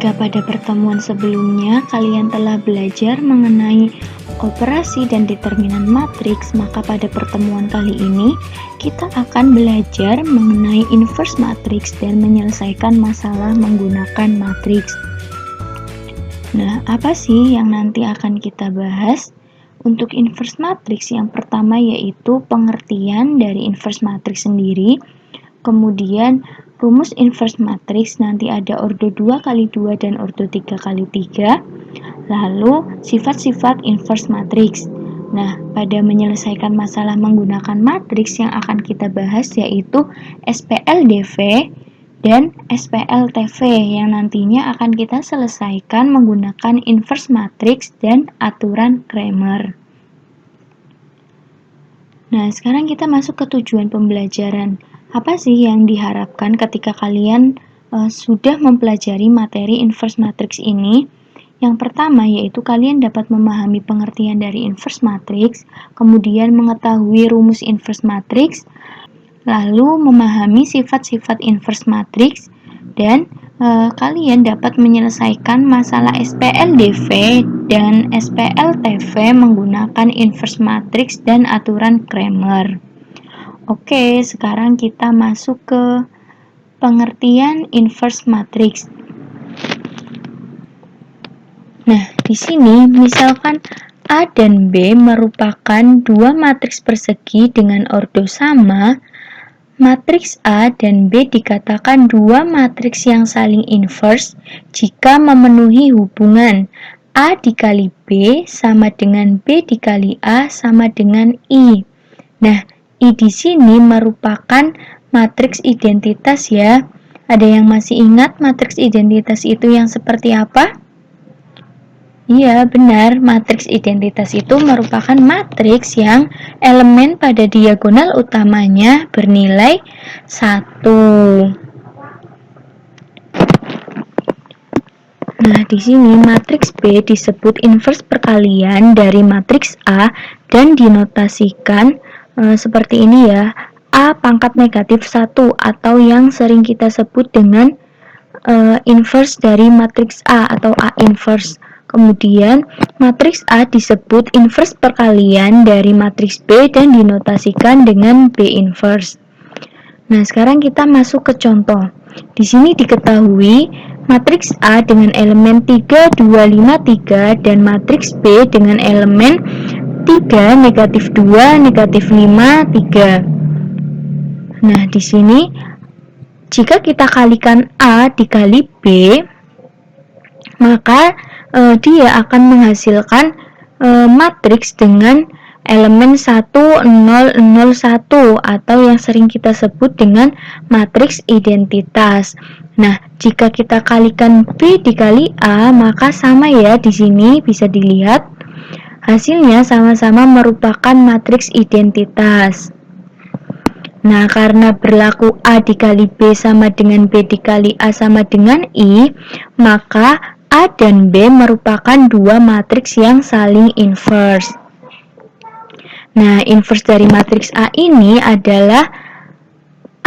Jika pada pertemuan sebelumnya kalian telah belajar mengenai operasi dan determinan matriks, maka pada pertemuan kali ini kita akan belajar mengenai inverse matriks dan menyelesaikan masalah menggunakan matriks. Nah, apa sih yang nanti akan kita bahas? Untuk inverse matriks, yang pertama yaitu pengertian dari inverse matriks sendiri. Kemudian rumus inverse matriks nanti ada ordo 2x2 dan ordo 3x3. Lalu sifat-sifat inverse matriks. Nah, pada menyelesaikan masalah menggunakan matriks yang akan kita bahas yaitu SPLDV dan SPLTV yang nantinya akan kita selesaikan menggunakan inverse matriks dan aturan Cramer. Nah, sekarang kita masuk ke tujuan pembelajaran. Apa sih yang diharapkan ketika kalian sudah mempelajari materi inverse matriks ini? Yang pertama yaitu kalian dapat memahami pengertian dari inverse matriks, kemudian mengetahui rumus inverse matriks, lalu memahami sifat-sifat inverse matriks, dan kalian dapat menyelesaikan masalah SPLDV dan SPLTV menggunakan inverse matriks dan aturan Cramer. Oke, sekarang kita masuk ke pengertian inverse matriks. Nah, di sini misalkan A dan B merupakan dua matriks persegi dengan ordo sama, matriks A dan B dikatakan dua matriks yang saling inverse jika memenuhi hubungan A dikali B sama dengan B dikali A sama dengan I. Nah, I di sini merupakan matriks identitas ya. Ada yang masih ingat matriks identitas itu yang seperti apa? Iya, benar. Matriks identitas itu merupakan matriks yang elemen pada diagonal utamanya bernilai 1. Nah, di sini matriks B disebut inverse perkalian dari matriks A dan dinotasikan seperti ini ya, A pangkat negatif 1 atau yang sering kita sebut dengan inverse dari matriks A atau A inverse. Kemudian matriks A disebut inverse perkalian dari matriks B dan dinotasikan dengan B inverse. Nah, sekarang kita masuk ke contoh. Di sini diketahui matriks A dengan elemen 3, 2, 5, 3 dan matriks B dengan elemen 3, negatif 2, negatif 5, 3. Nah, di sini jika kita kalikan A dikali B, maka dia akan menghasilkan matriks dengan elemen 1, 0, 0, 1 atau yang sering kita sebut dengan matriks identitas. Nah, jika kita kalikan B dikali A, maka sama ya, di sini bisa dilihat hasilnya sama-sama merupakan matriks identitas. Nah, karena berlaku A dikali B sama dengan B dikali A sama dengan I, maka A dan B merupakan dua matriks yang saling inverse. Nah, inverse dari matriks A ini adalah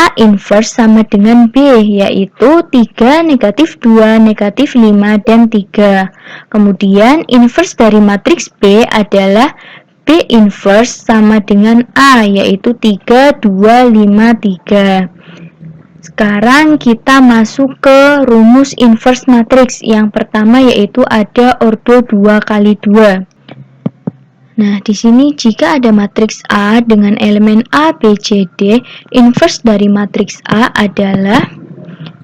A inverse sama dengan B, yaitu 3, negatif 2, negatif 5, dan 3. Kemudian inverse dari matriks B adalah B inverse sama dengan A, yaitu 3, 2, 5, 3. Sekarang kita masuk ke rumus inverse matriks. Yang pertama yaitu ada ordo 2x2. Nah, di sini jika ada matriks A dengan elemen A, B, C, D, inverse dari matriks A adalah,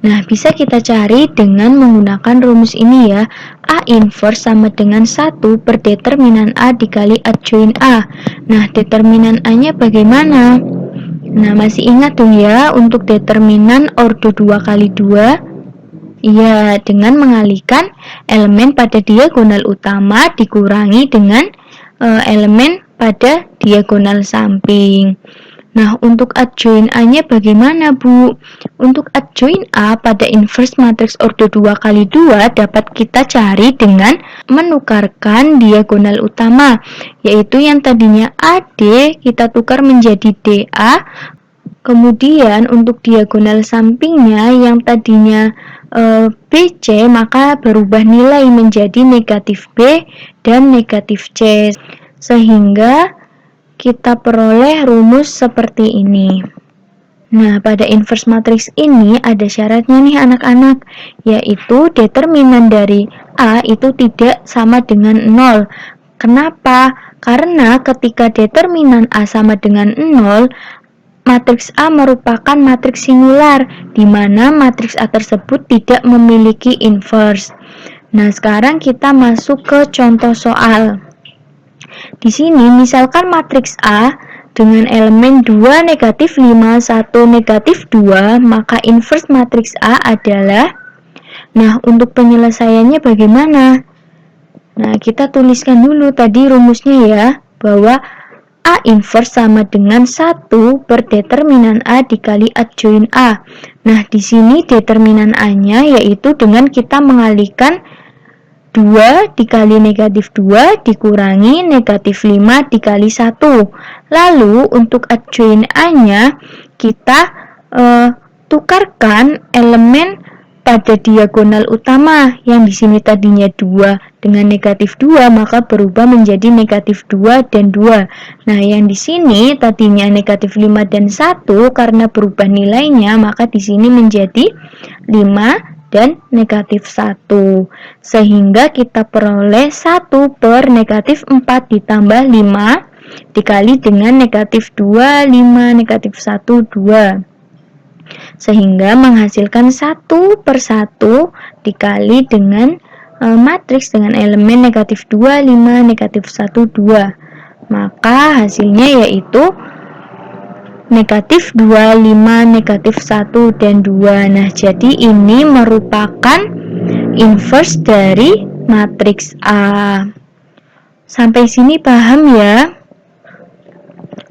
nah, bisa kita cari dengan menggunakan rumus ini ya. A inverse sama dengan 1 per determinan A dikali adjoin A. Nah, determinan A-nya bagaimana? Nah, masih ingat dong ya untuk determinan ordo 2x2? Iya, dengan mengalihkan elemen pada diagonal utama dikurangi dengan elemen pada diagonal samping. Nah, untuk adjoin A-nya bagaimana, Bu? Untuk adjoin A pada inverse matriks ordo 2x2 dapat kita cari dengan menukarkan diagonal utama, yaitu yang tadinya AD kita tukar menjadi DA. Kemudian untuk diagonal sampingnya yang tadinya BC, maka berubah nilai menjadi negatif B dan negatif C, sehingga kita peroleh rumus seperti ini. Nah, pada inverse matriks ini ada syaratnya nih anak-anak, yaitu determinan dari A itu tidak sama dengan 0. Kenapa? Karena ketika determinan A sama dengan 0, matriks A merupakan matriks singular, di mana matriks A tersebut tidak memiliki inverse. Nah, sekarang kita masuk ke contoh soal. Di sini, misalkan matriks A dengan elemen 2, negatif 5, 1, negatif 2, maka inverse matriks A adalah, nah, untuk penyelesaiannya bagaimana? Nah, kita tuliskan dulu tadi rumusnya ya, bahwa A inverse sama dengan 1 per determinan A dikali adjoin A. Nah, di sini determinan A-nya yaitu dengan kita mengalihkan 2 dikali negatif 2 dikurangi negatif 5 dikali 1. Lalu untuk adjoin A-nya kita tukarkan elemen pada diagonal utama yang di sini tadinya 2 dengan negatif 2 maka berubah menjadi negatif 2 dan 2. Nah, yang di sini tadinya negatif 5 dan 1 karena berubah nilainya maka di sini menjadi 5 dan negatif 1, sehingga kita peroleh 1 per negatif 4 ditambah 5 dikali dengan negatif 2, 5, negatif 1, 2, sehingga menghasilkan 1 per 1 dikali dengan matriks dengan elemen negatif 2, 5, negatif 1, 2, maka hasilnya yaitu negatif 2, 5, negatif 1, dan 2. Nah, jadi ini merupakan inverse dari matriks A. Sampai sini paham ya?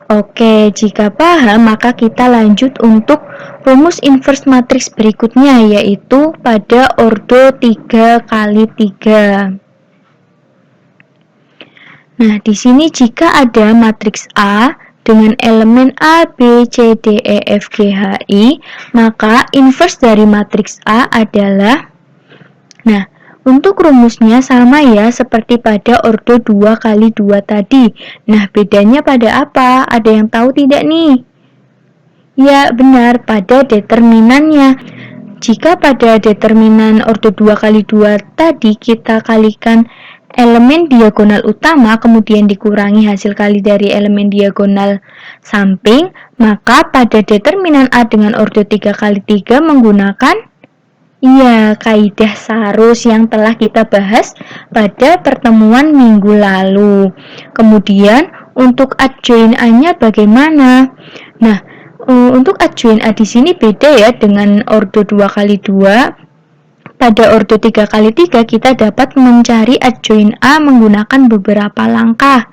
Oke, jika paham, maka kita lanjut untuk rumus inverse matriks berikutnya, yaitu pada ordo 3 kali 3. Nah, di sini jika ada matriks A dengan elemen A, B, C, D, E, F, G, H, I, maka inverse dari matriks A adalah, nah, untuk rumusnya sama ya seperti pada ordo 2 kali 2 tadi. Nah, bedanya pada apa? Ada yang tahu tidak nih? Ya, benar, pada determinannya. Jika pada determinan ordo 2 kali 2 tadi kita kalikan elemen diagonal utama kemudian dikurangi hasil kali dari elemen diagonal samping, maka pada determinan A dengan ordo 3 kali 3 menggunakan kaidah Sarus yang telah kita bahas pada pertemuan minggu lalu. Kemudian untuk adjoin A-nya bagaimana? Nah, untuk adjoin A di sini beda ya dengan ordo 2 kali 2. Pada ordo 3 kali 3 kita dapat mencari adjoin A menggunakan beberapa langkah.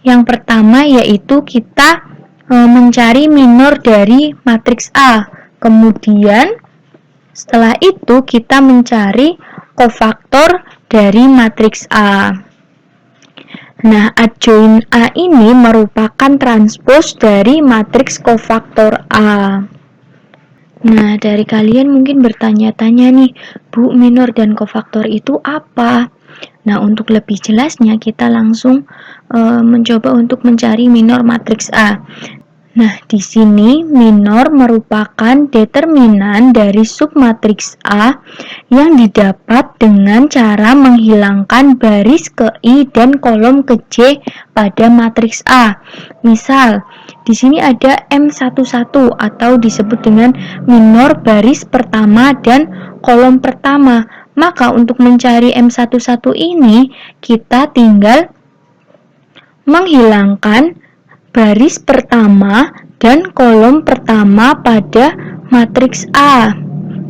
Yang pertama yaitu kita mencari minor dari matriks A. Kemudian setelah itu kita mencari kofaktor dari matriks A. Nah, adjoin A ini merupakan transpos dari matriks kofaktor A. Nah, dari kalian mungkin bertanya-tanya nih, Bu, minor dan kofaktor itu apa? Nah, untuk lebih jelasnya kita langsung mencoba untuk mencari minor matriks A. Nah, di sini minor merupakan determinan dari submatriks A yang didapat dengan cara menghilangkan baris ke I dan kolom ke J pada matriks A. Misal, di sini ada M11 atau disebut dengan minor baris pertama dan kolom pertama. Maka untuk mencari M11 ini kita tinggal menghilangkan baris pertama dan kolom pertama pada matriks A.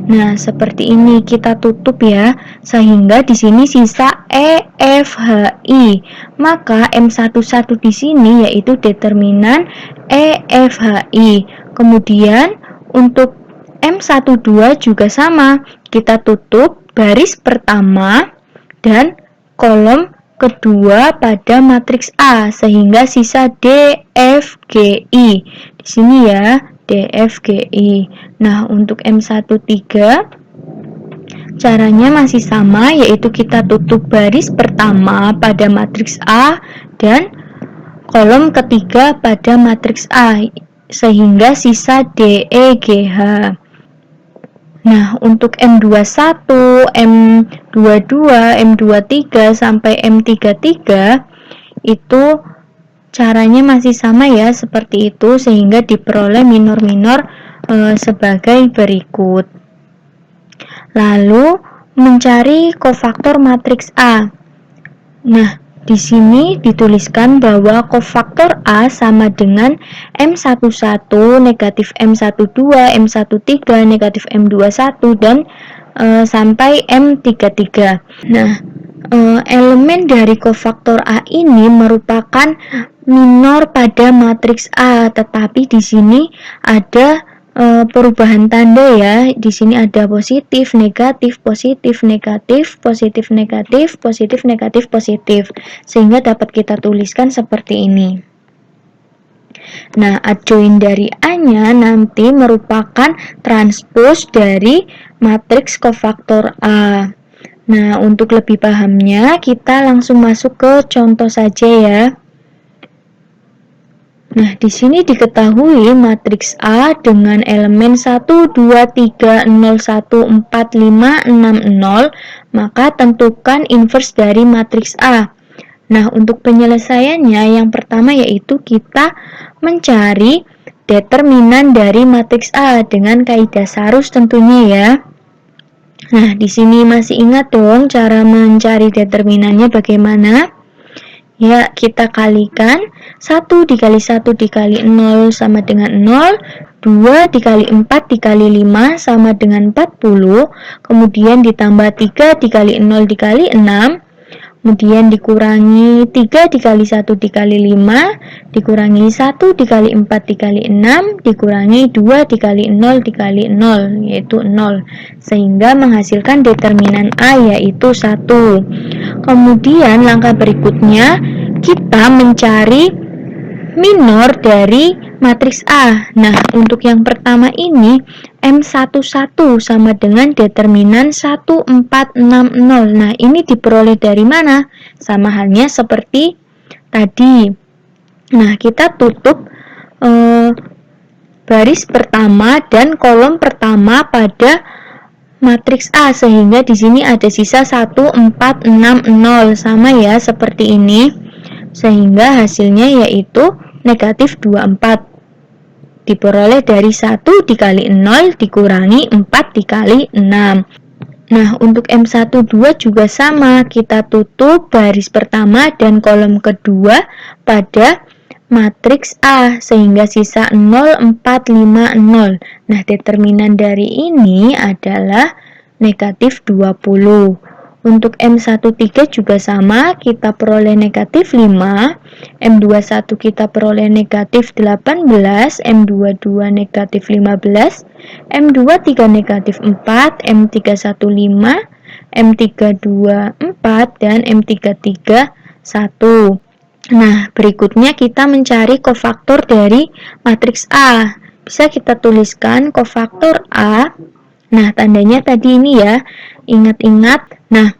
Nah, seperti ini kita tutup ya, sehingga di sini sisa E, F, H, I. Maka M11 di sini yaitu determinan E, F, H, I. Kemudian untuk M12 juga sama, kita tutup baris pertama dan kolom kedua pada matriks A sehingga sisa D, F, G, I. Di sini ya, DFGI. Nah, untuk M13 caranya masih sama, yaitu kita tutup baris pertama pada matriks A dan kolom ketiga pada matriks A, sehingga sisa DEGH. Nah, untuk M21, M22, M23 sampai M33 itu caranya masih sama ya, seperti itu, sehingga diperoleh minor-minor sebagai berikut. Lalu mencari kofaktor matriks A. Nah, di sini dituliskan bahwa kofaktor A sama dengan M11 negatif M12, M13 negatif M21 dan sampai M33. Nah, elemen dari kofaktor A ini merupakan minor pada matriks A, tetapi di sini ada perubahan tanda ya. Di sini ada positif, negatif, positif, negatif, positif, negatif, positif, negatif, positif, sehingga dapat kita tuliskan seperti ini. Nah, adjoin dari A-nya nanti merupakan transpos dari matriks kofaktor A. Nah, untuk lebih pahamnya kita langsung masuk ke contoh saja ya. Nah, di sini diketahui matriks A dengan elemen 1, 2, 3, 0, 1, 4, 5, 6, 0, maka tentukan inverse dari matriks A. Nah, untuk penyelesaiannya yang pertama yaitu kita mencari determinan dari matriks A dengan kaidah Sarus tentunya ya. Nah, di sini masih ingat dong cara mencari determinannya bagaimana? Ya, kita kalikan 1 dikali 1 dikali 0 sama dengan 0, 2 dikali 4 dikali 5 sama dengan 40, kemudian ditambah 3 dikali 0 dikali 6, kemudian dikurangi 3 dikali 1 dikali 5, dikurangi 1 dikali 4 dikali 6, dikurangi 2 dikali 0 dikali 0, yaitu 0, sehingga menghasilkan determinan A yaitu 1. Kemudian langkah berikutnya kita mencari minor dari matriks A. Nah, untuk yang pertama ini M11 sama dengan determinan 1, 4, 6, 0. Nah, ini diperoleh dari mana? Sama halnya seperti tadi. Nah, kita tutup baris pertama dan kolom pertama pada matriks A, sehingga di sini ada sisa 1, 4, 6, 0, sama ya seperti ini, sehingga hasilnya yaitu negatif 24 diperoleh dari 1 dikali 0 dikurangi 4 dikali 6. Nah, untuk M12 juga sama, kita tutup baris pertama dan kolom kedua pada matriks A, sehingga sisa 0, 4, 5, 0. Nah, determinan dari ini adalah negatif 20. Untuk M13 juga sama, kita peroleh negatif 5, M21 kita peroleh negatif 18, M22 negatif 15, M23 negatif 4, M31 5, M32 4, dan M33 1. Nah, berikutnya kita mencari kofaktor dari matriks A. Bisa kita tuliskan kofaktor A. Nah, tandanya tadi ini ya, ingat-ingat. Nah,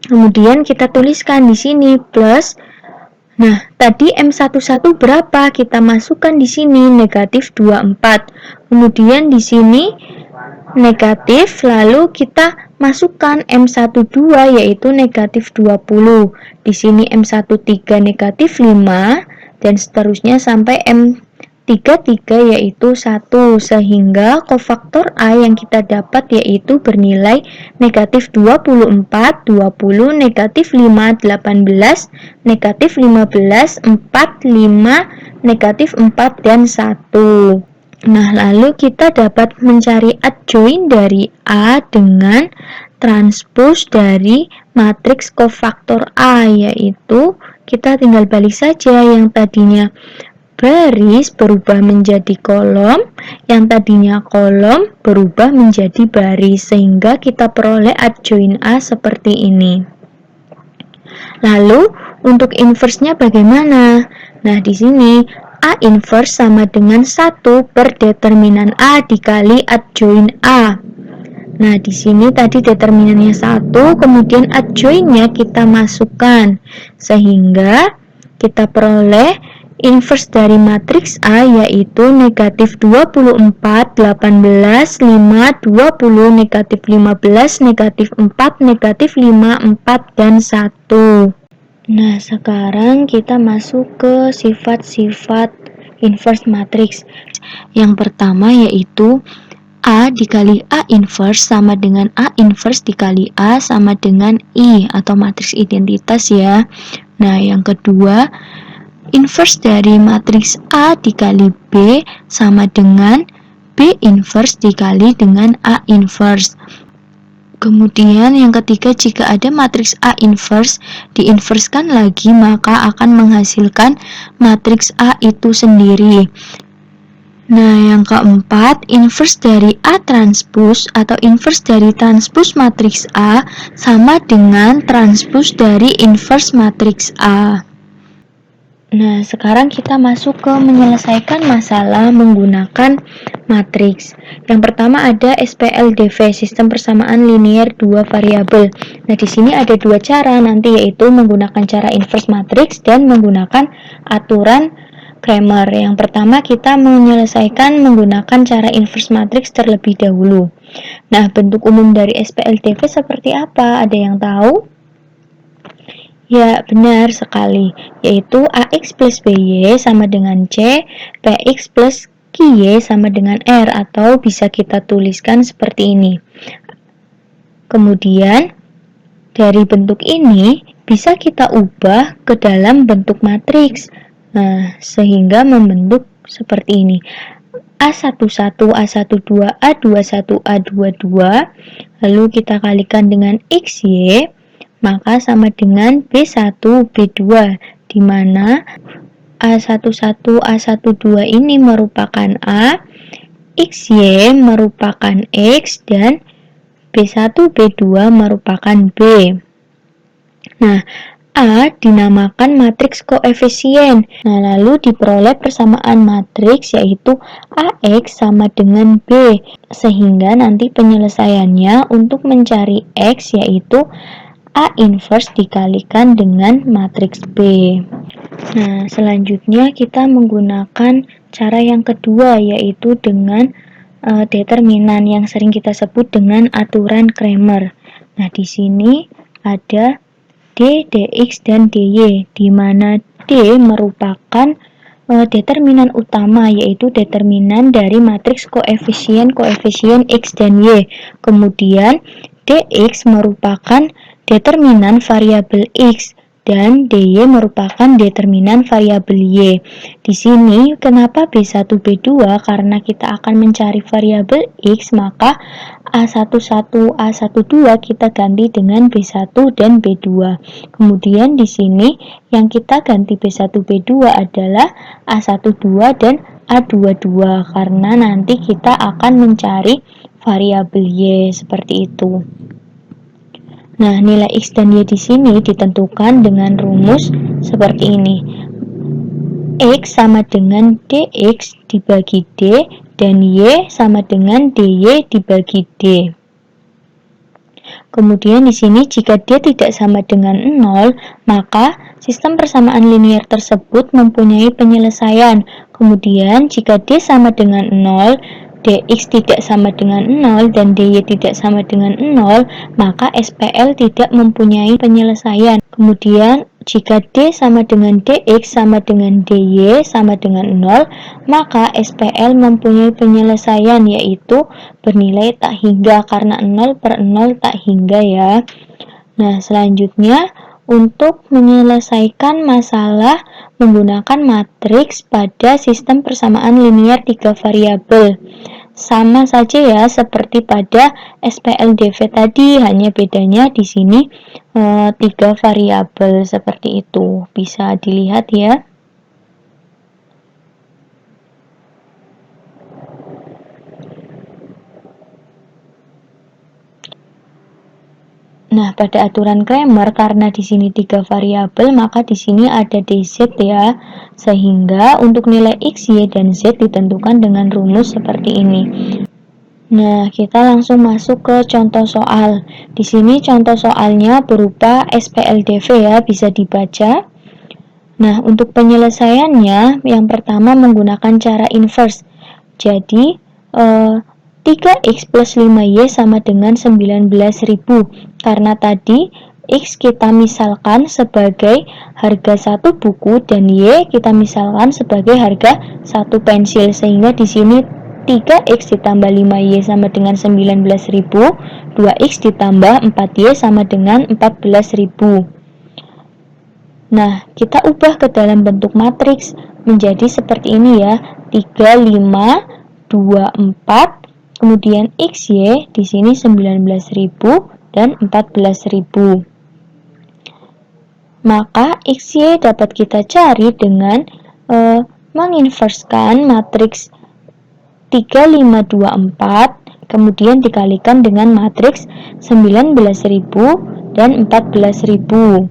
kemudian kita tuliskan di sini plus. Nah, tadi M11 berapa? Kita masukkan di sini negatif 24. Kemudian di sini negatif, lalu kita masukkan M12 yaitu negatif 20. Di sini M13 negatif 5 dan seterusnya sampai M33 yaitu 1, sehingga kofaktor A yang kita dapat yaitu bernilai negatif 24, 20, negatif 5, 18, negatif 15, 4, 5, negatif 4, dan 1. Nah, lalu kita dapat mencari adjoin dari A dengan transpos dari matriks kofaktor A, yaitu kita tinggal balik saja, yang tadinya baris berubah menjadi kolom, yang tadinya kolom berubah menjadi baris, sehingga kita peroleh adjoin A seperti ini. Lalu untuk inverse-nya bagaimana? Nah, di sini A inverse sama dengan 1 per determinan A dikali adjoin A. Nah, di sini tadi determinannya 1, kemudian adjoinnya kita masukkan. Sehingga kita peroleh inverse dari matriks A yaitu negatif 24, 18, 5, 20, negatif 15, negatif 4, negatif 5, 4, dan 1. Nah, sekarang kita masuk ke sifat-sifat inverse matriks. Yang pertama yaitu A dikali A inverse sama dengan A inverse dikali A sama dengan I atau matriks identitas ya. Nah, yang kedua, inverse dari matriks A dikali B sama dengan B inverse dikali dengan A inverse. Kemudian yang ketiga, jika ada matriks A inverse diinverskan lagi, maka akan menghasilkan matriks A itu sendiri. Nah, yang keempat, inverse dari A transpose atau inverse dari transpose matriks A sama dengan transpose dari inverse matriks A. Nah, sekarang kita masuk ke menyelesaikan masalah menggunakan matriks. Yang pertama ada SPLDV, sistem persamaan linear dua variabel. Nah, di sini ada dua cara nanti, yaitu menggunakan cara inverse matriks dan menggunakan aturan Cramer. Yang pertama kita menyelesaikan menggunakan cara inverse matriks terlebih dahulu. Nah, bentuk umum dari SPLDV seperti apa? Ada yang tahu? Ya, benar sekali, yaitu AX plus BY sama dengan C, PX plus QY sama dengan R, atau bisa kita tuliskan seperti ini. Kemudian, dari bentuk ini bisa kita ubah ke dalam bentuk matriks. Nah, sehingga membentuk seperti ini. A11, A12, A21, A22, lalu kita kalikan dengan XY, maka sama dengan B1, B2, di mana A11, A12 ini merupakan A, XY merupakan X, dan B1, B2 merupakan B. Nah, A dinamakan matriks koefisien. Nah, lalu diperoleh persamaan matriks yaitu AX sama dengan B. Sehingga nanti penyelesaiannya untuk mencari X yaitu A inverse dikalikan dengan matriks B. Nah, selanjutnya kita menggunakan cara yang kedua yaitu dengan determinan yang sering kita sebut dengan aturan Cramer. Nah, di sini ada D, Dx, dan Dy, di mana D merupakan determinan utama, yaitu determinan dari matriks koefisien X dan Y. Kemudian Dx merupakan determinan variabel X dan Dy merupakan determinan variabel Y. Di sini kenapa B1, B2? Karena kita akan mencari variabel X, maka A11, A12 kita ganti dengan B1 dan B2. Kemudian di sini yang kita ganti B1, B2 adalah A12 dan A22 karena nanti kita akan mencari variabel Y seperti itu. Nah, nilai X dan Y di sini ditentukan dengan rumus seperti ini. X sama dengan Dx dibagi D dan Y sama dengan Dy dibagi D. Kemudian di sini jika D tidak sama dengan 0, maka sistem persamaan linear tersebut mempunyai penyelesaian. Kemudian jika D sama dengan 0, Dx tidak sama dengan 0 dan Dy tidak sama dengan 0, maka SPL tidak mempunyai penyelesaian. Kemudian jika D sama dengan Dx sama dengan Dy sama dengan 0, maka SPL mempunyai penyelesaian yaitu bernilai tak hingga karena 0 per 0 tak hingga ya. Nah, selanjutnya untuk menyelesaikan masalah menggunakan matriks pada sistem persamaan linear 3 variabel. Sama saja ya seperti pada SPLDV tadi, hanya bedanya di sini 3 variabel seperti itu. Bisa dilihat ya. Nah, pada aturan Cramer karena di sini 3 variabel, maka di sini ada dz ya. Sehingga untuk nilai x, y, dan z ditentukan dengan rumus seperti ini. Nah, kita langsung masuk ke contoh soal. Di sini contoh soalnya berupa SPLDV ya, bisa dibaca. Nah, untuk penyelesaiannya, yang pertama menggunakan cara inverse. Jadi, 3x plus 5y sama dengan 19.000. Karena tadi, x kita misalkan sebagai harga satu buku dan y kita misalkan sebagai harga satu pensil. Sehingga di sini 3x ditambah 5y sama dengan 19.000, 2x ditambah 4y sama dengan 14.000. Nah, kita ubah ke dalam bentuk matriks menjadi seperti ini ya. 3, 5, 2, 4, kemudian XY di sini 19.000 dan 14.000. Maka XY dapat kita cari dengan menginverskan matriks 3, 5, 2, 4, kemudian dikalikan dengan matriks 19.000 dan 14.000.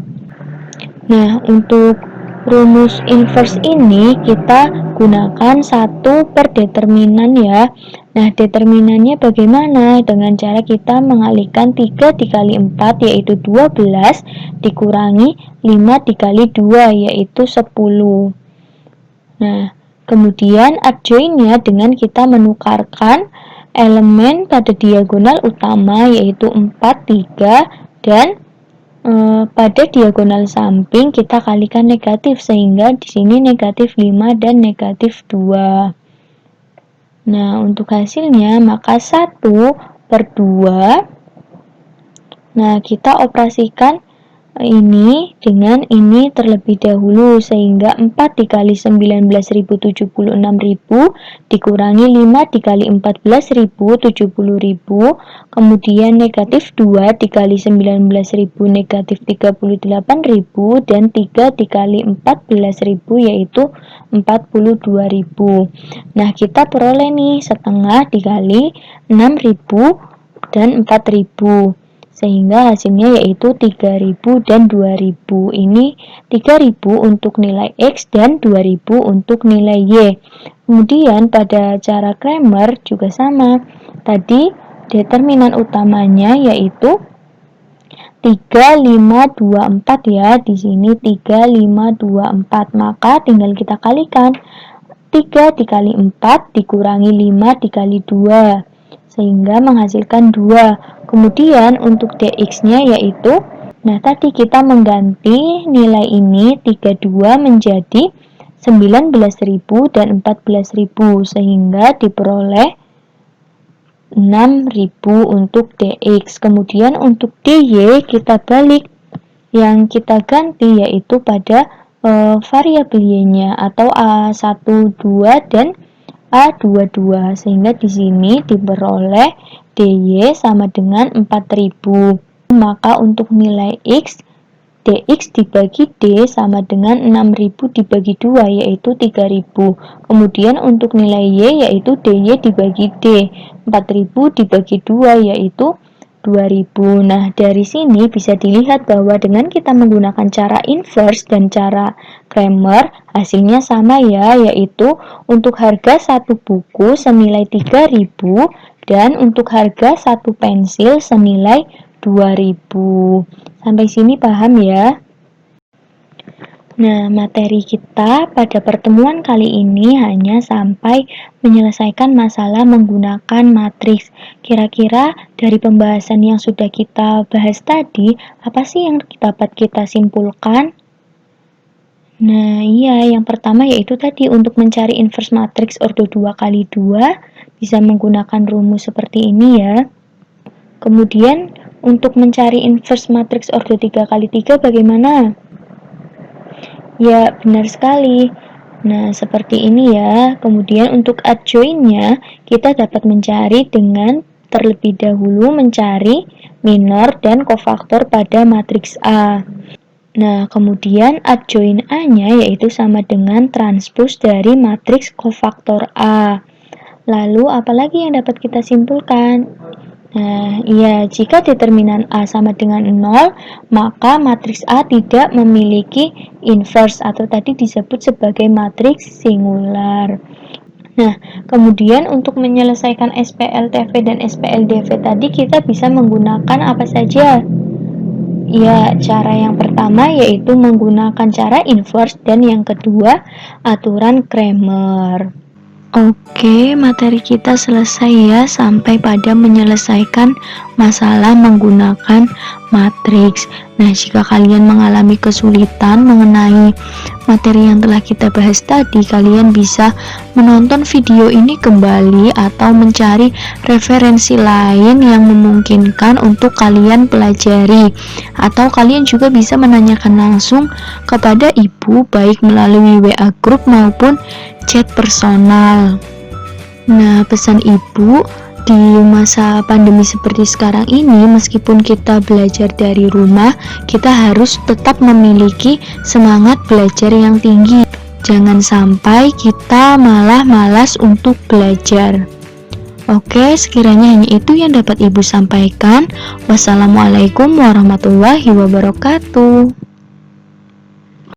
Nah, untuk rumus inverse ini kita gunakan 1 per determinan ya. Nah, determinannya bagaimana? Dengan cara kita mengalihkan 3 dikali 4 yaitu 12 dikurangi 5 dikali 2 yaitu 10. Nah, kemudian adjoinnya dengan kita menukarkan elemen pada diagonal utama yaitu 4, 3 dan pada diagonal samping kita kalikan negatif sehingga di sini negatif 5 dan negatif 2. Nah, untuk hasilnya maka 1 per 2. Nah, kita operasikan ini dengan ini terlebih dahulu sehingga 4 dikali 19.076.000 dikurangi 5 dikali 14.000 70.000, kemudian negatif 2 dikali 19.000 negatif 38.000 dan 3 dikali 14.000 yaitu 42.000. Nah, kita peroleh nih setengah dikali 6.000 dan 4.000. Sehingga hasilnya yaitu 3.000 dan 2.000. Ini 3.000 untuk nilai X dan 2.000 untuk nilai Y. Kemudian pada cara Cramer juga sama. Tadi determinan utamanya yaitu 3, 5, 2, 4 ya. Di sini 3, 5, 2, 4. Maka tinggal kita kalikan. 3 dikali 4 dikurangi 5 dikali 2. Sehingga menghasilkan 2. Kemudian untuk dx-nya yaitu, nah tadi kita mengganti nilai ini 32 menjadi 19.000 dan 14.000 sehingga diperoleh 6.000 untuk dx. Kemudian untuk dy kita balik, yang kita ganti yaitu pada variabel y-nya atau A12 dan A22 sehingga di sini diperoleh dy sama dengan 4.000. Maka untuk nilai x, dx dibagi d sama dengan 6.000 dibagi 2 yaitu 3.000. Kemudian untuk nilai y yaitu dy dibagi d, 4.000 dibagi 2 yaitu 2.000. Nah, dari sini bisa dilihat bahwa dengan kita menggunakan cara inverse dan cara Cramer, hasilnya sama ya, yaitu untuk harga satu buku senilai 3.000 dan untuk harga satu pensil senilai 2.000. Sampai sini paham ya? Nah, materi kita pada pertemuan kali ini hanya sampai menyelesaikan masalah menggunakan matriks. Kira-kira dari pembahasan yang sudah kita bahas tadi, apa sih yang dapat kita simpulkan? Nah, iya, yang pertama yaitu tadi untuk mencari inverse matriks ordo 2 kali 2 bisa menggunakan rumus seperti ini ya. Kemudian untuk mencari inverse matriks ordo 3 kali 3 bagaimana? Ya, benar sekali. Nah, seperti ini ya. Kemudian untuk adjoinnya, kita dapat mencari dengan terlebih dahulu mencari minor dan kofaktor pada matriks A. Nah, kemudian adjoin A-nya yaitu sama dengan transpose dari matriks kofaktor A. Lalu, apalagi yang dapat kita simpulkan? Nah, iya, jika determinan A sama dengan 0, maka matriks A tidak memiliki inverse atau tadi disebut sebagai matriks singular. Nah, kemudian untuk menyelesaikan SPLTV dan SPLDV tadi kita bisa menggunakan apa saja? Ya, cara yang pertama yaitu menggunakan cara inverse dan yang kedua aturan Cramer. Oke, materi kita selesai ya, sampai pada menyelesaikan masalah menggunakan matriks. Nah, jika kalian mengalami kesulitan mengenai materi yang telah kita bahas tadi, kalian bisa menonton video ini kembali atau mencari referensi lain yang memungkinkan untuk kalian pelajari. Atau kalian juga bisa menanyakan langsung kepada ibu baik melalui WA group maupun chat personal. Nah, pesan ibu, di masa pandemi seperti sekarang ini, meskipun kita belajar dari rumah, kita harus tetap memiliki semangat belajar yang tinggi. Jangan sampai kita malah malas untuk belajar. Oke, sekiranya hanya itu yang dapat ibu sampaikan. Wassalamualaikum warahmatullahi wabarakatuh.